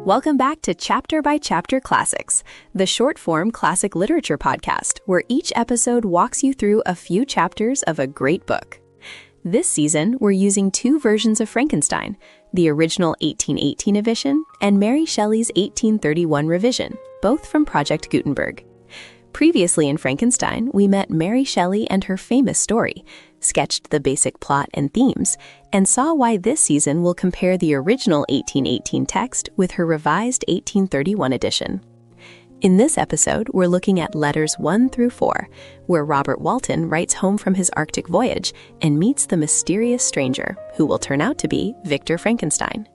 Welcome back to Chapter by Chapter Classics, the short-form classic literature podcast where each episode walks you through a few chapters of a great book. This season, we're using two versions of Frankenstein, the original 1818 edition and Mary Shelley's 1831 revision, both from Project Gutenberg. Previously in Frankenstein, we met Mary Shelley and her famous story, sketched the basic plot and themes, and saw why this season will compare the original 1818 text with her revised 1831 edition. In this episode, we're looking at letters 1 through 4, where Robert Walton writes home from his Arctic voyage and meets the mysterious stranger, who will turn out to be Victor Frankenstein.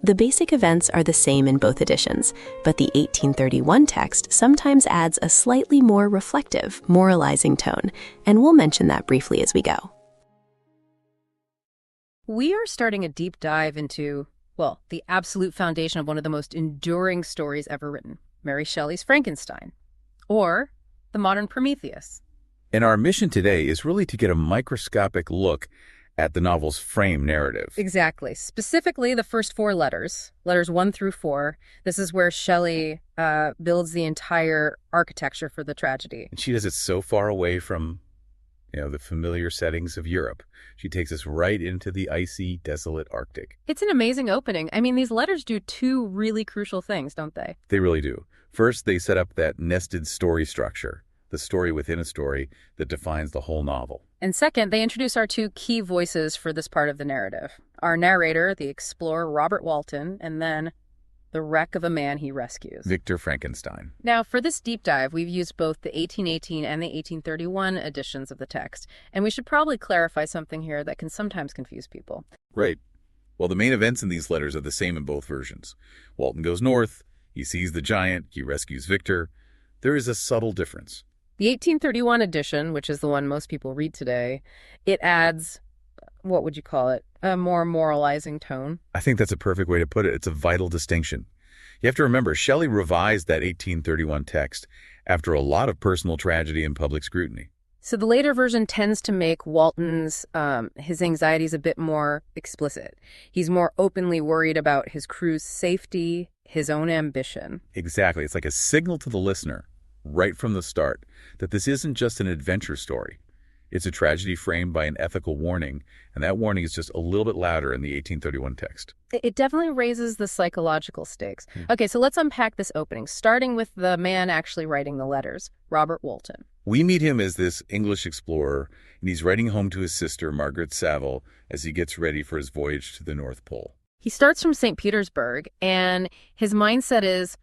The basic events are the same in both editions, but the 1831 text sometimes adds a slightly more reflective, moralizing tone, and we'll mention that briefly as we go. We are starting a deep dive into, well, the absolute foundation of one of the most enduring stories ever written, Mary Shelley's Frankenstein, or the Modern Prometheus. And our mission today is really to get a microscopic look at the novel's frame narrative. Exactly. Specifically, the first four letters 1 through 4. This is where Shelley builds the entire architecture for the tragedy. And she does it so far away from, the familiar settings of Europe. She takes us right into the icy, desolate Arctic. It's an amazing opening. I mean, these letters do two really crucial things, don't they? They really do. First, they set up that nested story structure, the story within a story that defines the whole novel. And second, they introduce our two key voices for this part of the narrative. Our narrator, the explorer Robert Walton, and then the wreck of a man he rescues. Victor Frankenstein. Now, for this deep dive, we've used both the 1818 and the 1831 editions of the text. And we should probably clarify something here that can sometimes confuse people. Right. Well, the main events in these letters are the same in both versions. Walton goes north, he sees the giant, he rescues Victor. There is a subtle difference. The 1831 edition, which is the one most people read today, it adds, what would you call it, a more moralizing tone. I think that's a perfect way to put it. It's a vital distinction. You have to remember, Shelley revised that 1831 text after a lot of personal tragedy and public scrutiny. So the later version tends to make Walton's, his anxieties a bit more explicit. He's more openly worried about his crew's safety, his own ambition. Exactly. It's like a signal to the listener right from the start that this isn't just an adventure story. It's a tragedy framed by an ethical warning, and that warning is just a little bit louder in the 1831 text. It definitely raises the psychological stakes. Okay, so let's unpack this opening, starting with the man actually writing the letters, Robert Walton. We meet him as this English explorer, and he's writing home to his sister, Margaret Saville, as he gets ready for his voyage to the North Pole. He starts from St. Petersburg, and his mindset is,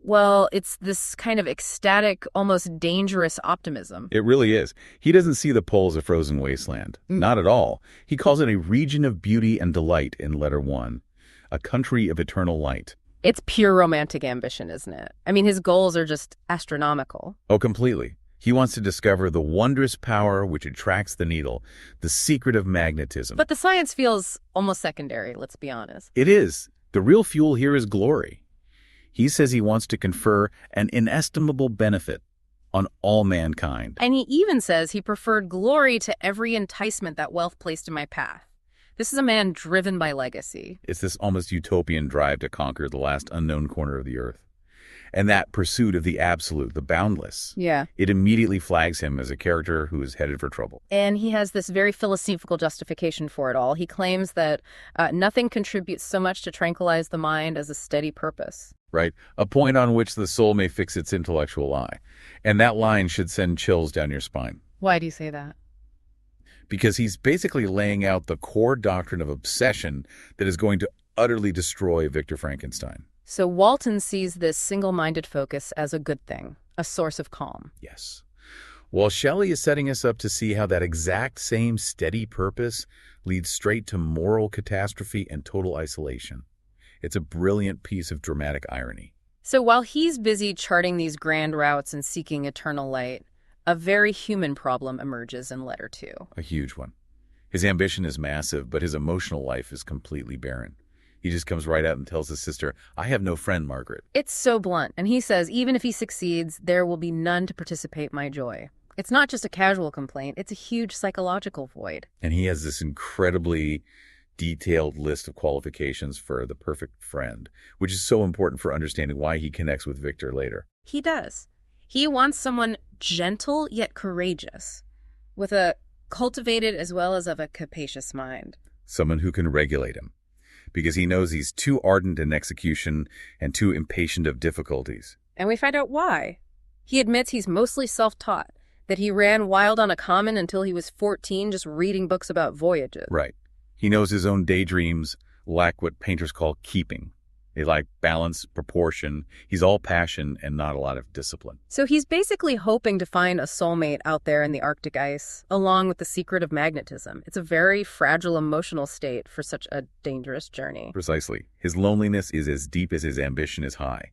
well, it's this kind of ecstatic, almost dangerous optimism. It really is. He doesn't see the pole as a frozen wasteland. Not at all. He calls it a region of beauty and delight in letter 1, a country of eternal light. It's pure romantic ambition, isn't it? I mean, his goals are just astronomical. Oh, completely. He wants to discover the wondrous power which attracts the needle, the secret of magnetism. But the science feels almost secondary, let's be honest. It is. The real fuel here is glory. He says he wants to confer an inestimable benefit on all mankind. And he even says he preferred glory to every enticement that wealth placed in my path. This is a man driven by legacy. It's this almost utopian drive to conquer the last unknown corner of the earth. And that pursuit of the absolute, the boundless, it immediately flags him as a character who is headed for trouble. And he has this very philosophical justification for it all. He claims that nothing contributes so much to tranquilize the mind as a steady purpose. Right? A point on which the soul may fix its intellectual eye. And that line should send chills down your spine. Why do you say that? Because he's basically laying out the core doctrine of obsession that is going to utterly destroy Victor Frankenstein. So Walton sees this single-minded focus as a good thing, a source of calm. Yes. Well, Shelley is setting us up to see how that exact same steady purpose leads straight to moral catastrophe and total isolation. It's a brilliant piece of dramatic irony. So while he's busy charting these grand routes and seeking eternal light, a very human problem emerges in letter 2. A huge one. His ambition is massive, but his emotional life is completely barren. He just comes right out and tells his sister, I have no friend, Margaret. It's so blunt. And he says, even if he succeeds, there will be none to participate my joy. It's not just a casual complaint. It's a huge psychological void. And he has this incredibly detailed list of qualifications for the perfect friend, which is so important for understanding why he connects with Victor later. He does. He wants someone gentle yet courageous, with a cultivated as well as of a capacious mind. Someone who can regulate him, because he knows he's too ardent in execution and too impatient of difficulties. And we find out why. He admits he's mostly self-taught, that he ran wild on a common until he was 14 just reading books about voyages. Right. He knows his own daydreams lack what painters call keeping. They lack balance, proportion. He's all passion and not a lot of discipline. So he's basically hoping to find a soulmate out there in the Arctic ice, along with the secret of magnetism. It's a very fragile emotional state for such a dangerous journey. Precisely. His loneliness is as deep as his ambition is high.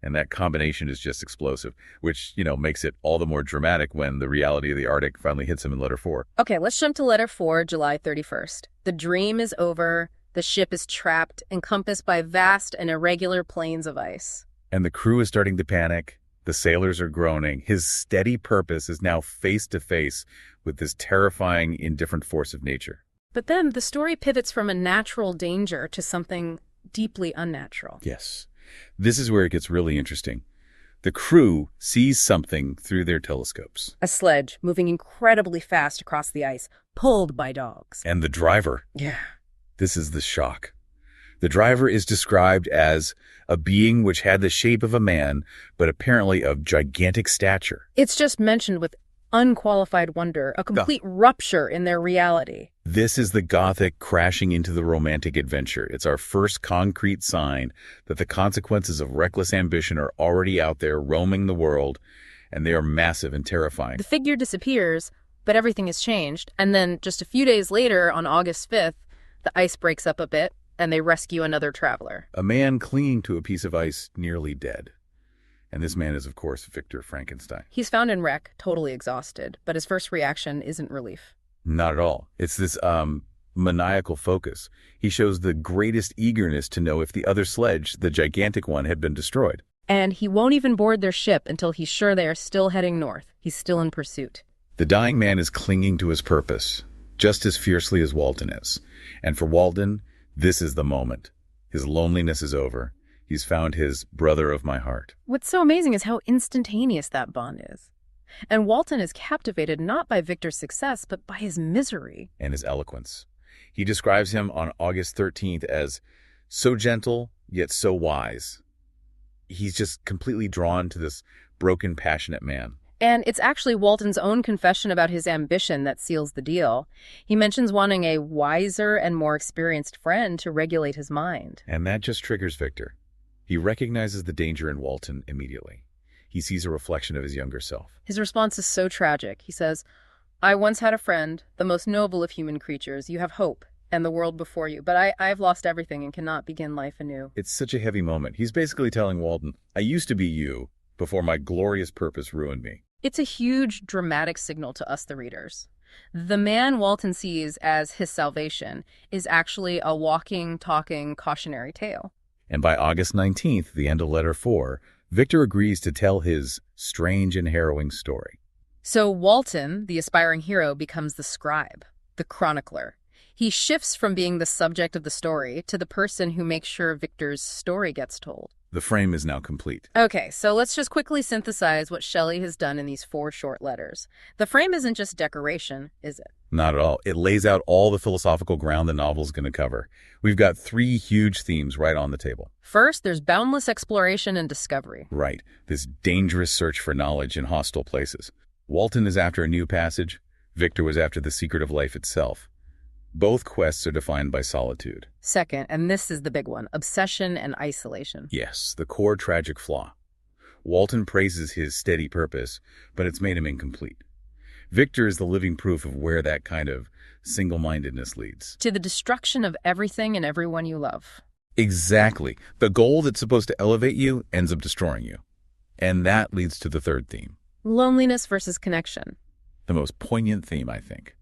And that combination is just explosive, which, makes it all the more dramatic when the reality of the Arctic finally hits him in letter 4. Okay, let's jump to letter 4, July 31st. The dream is over. The ship is trapped, encompassed by vast and irregular plains of ice. And the crew is starting to panic. The sailors are groaning. His steady purpose is now face to face with this terrifying, indifferent force of nature. But then the story pivots from a natural danger to something deeply unnatural. Yes. This is where it gets really interesting. The crew sees something through their telescopes. A sledge moving incredibly fast across the ice, pulled by dogs. And the driver. Yeah. This is the shock. The driver is described as a being which had the shape of a man, but apparently of gigantic stature. It's just mentioned with unqualified wonder, a complete rupture in their reality. This is the Gothic crashing into the romantic adventure. It's our first concrete sign that the consequences of reckless ambition are already out there roaming the world, and they are massive and terrifying. The figure disappears, but everything has changed. And then just a few days later, on August 5th, the ice breaks up a bit, and they rescue another traveler. A man clinging to a piece of ice, nearly dead. And this man is, of course, Victor Frankenstein. He's found in wreck, totally exhausted, but his first reaction isn't relief. Not at all. It's this maniacal focus. He shows the greatest eagerness to know if the other sledge, the gigantic one, had been destroyed. And he won't even board their ship until he's sure they are still heading north. He's still in pursuit. The dying man is clinging to his purpose, just as fiercely as Walton is. And for Walton, this is the moment. His loneliness is over. He's found his brother of my heart. What's so amazing is how instantaneous that bond is. And Walton is captivated not by Victor's success, but by his misery. And his eloquence. He describes him on August 13th as so gentle, yet so wise. He's just completely drawn to this broken, passionate man. And it's actually Walton's own confession about his ambition that seals the deal. He mentions wanting a wiser and more experienced friend to regulate his mind. And that just triggers Victor. He recognizes the danger in Walton immediately. He sees a reflection of his younger self. His response is so tragic. He says, "I once had a friend, the most noble of human creatures. You have hope and the world before you, but I've lost everything and cannot begin life anew." It's such a heavy moment. He's basically telling Walton, I used to be you before my glorious purpose ruined me. It's a huge, dramatic signal to us, the readers. The man Walton sees as his salvation is actually a walking, talking, cautionary tale. And by August 19th, the end of letter 4, Victor agrees to tell his strange and harrowing story. So Walton, the aspiring hero, becomes the scribe, the chronicler. He shifts from being the subject of the story to the person who makes sure Victor's story gets told. The frame is now complete. Okay, so let's just quickly synthesize what Shelley has done in these 4 short letters. The frame isn't just decoration, is it? Not at all. It lays out all the philosophical ground the novel's going to cover. We've got 3 huge themes right on the table. First, there's boundless exploration and discovery. Right. This dangerous search for knowledge in hostile places. Walton is after a new passage. Victor was after the secret of life itself. Both quests are defined by solitude. Second, and this is the big one, obsession and isolation. Yes, the core tragic flaw. Walton praises his steady purpose, but it's made him incomplete. Victor is the living proof of where that kind of single-mindedness leads. To the destruction of everything and everyone you love. Exactly. The goal that's supposed to elevate you ends up destroying you. And that leads to the third theme. Loneliness versus connection. The most poignant theme, I think.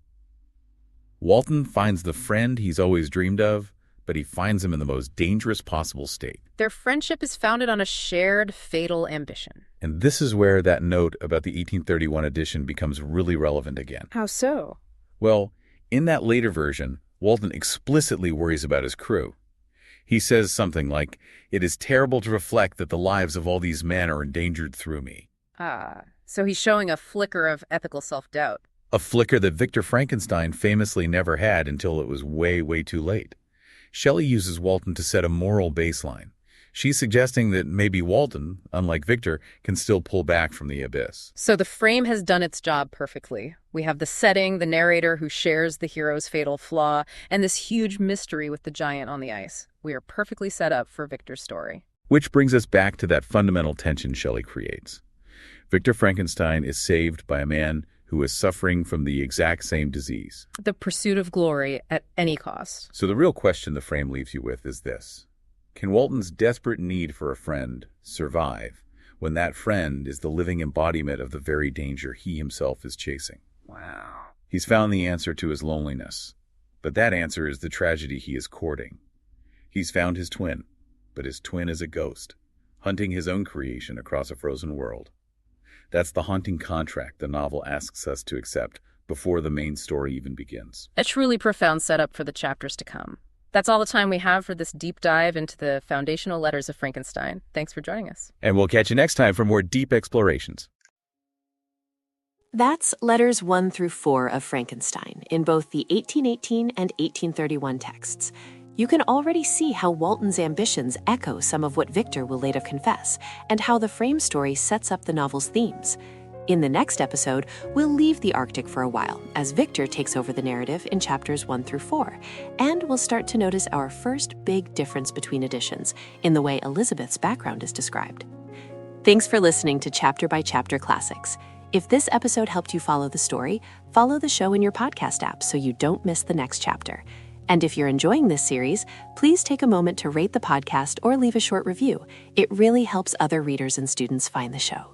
Walton finds the friend he's always dreamed of, but he finds him in the most dangerous possible state. Their friendship is founded on a shared, fatal ambition. And this is where that note about the 1831 edition becomes really relevant again. How so? Well, in that later version, Walton explicitly worries about his crew. He says something like, "It is terrible to reflect that the lives of all these men are endangered through me." So he's showing a flicker of ethical self-doubt. A flicker that Victor Frankenstein famously never had until it was way, way too late. Shelley uses Walton to set a moral baseline. She's suggesting that maybe Walton, unlike Victor, can still pull back from the abyss. So the frame has done its job perfectly. We have the setting, the narrator who shares the hero's fatal flaw, and this huge mystery with the giant on the ice. We are perfectly set up for Victor's story. Which brings us back to that fundamental tension Shelley creates. Victor Frankenstein is saved by a man who is suffering from the exact same disease. The pursuit of glory at any cost. So the real question the frame leaves you with is this. Can Walton's desperate need for a friend survive when that friend is the living embodiment of the very danger he himself is chasing? Wow. He's found the answer to his loneliness, but that answer is the tragedy he is courting. He's found his twin, but his twin is a ghost, hunting his own creation across a frozen world. That's the haunting contract the novel asks us to accept before the main story even begins. A truly profound setup for the chapters to come. That's all the time we have for this deep dive into the foundational letters of Frankenstein. Thanks for joining us. And we'll catch you next time for more deep explorations. That's letters 1 through 4 of Frankenstein in both the 1818 and 1831 texts. You can already see how Walton's ambitions echo some of what Victor will later confess, and how the frame story sets up the novel's themes. In the next episode, we'll leave the Arctic for a while, as Victor takes over the narrative in chapters 1 through 4, and we'll start to notice our first big difference between editions in the way Elizabeth's background is described. Thanks for listening to Chapter by Chapter Classics. If this episode helped you follow the story, follow the show in your podcast app so you don't miss the next chapter. And if you're enjoying this series, please take a moment to rate the podcast or leave a short review. It really helps other readers and students find the show.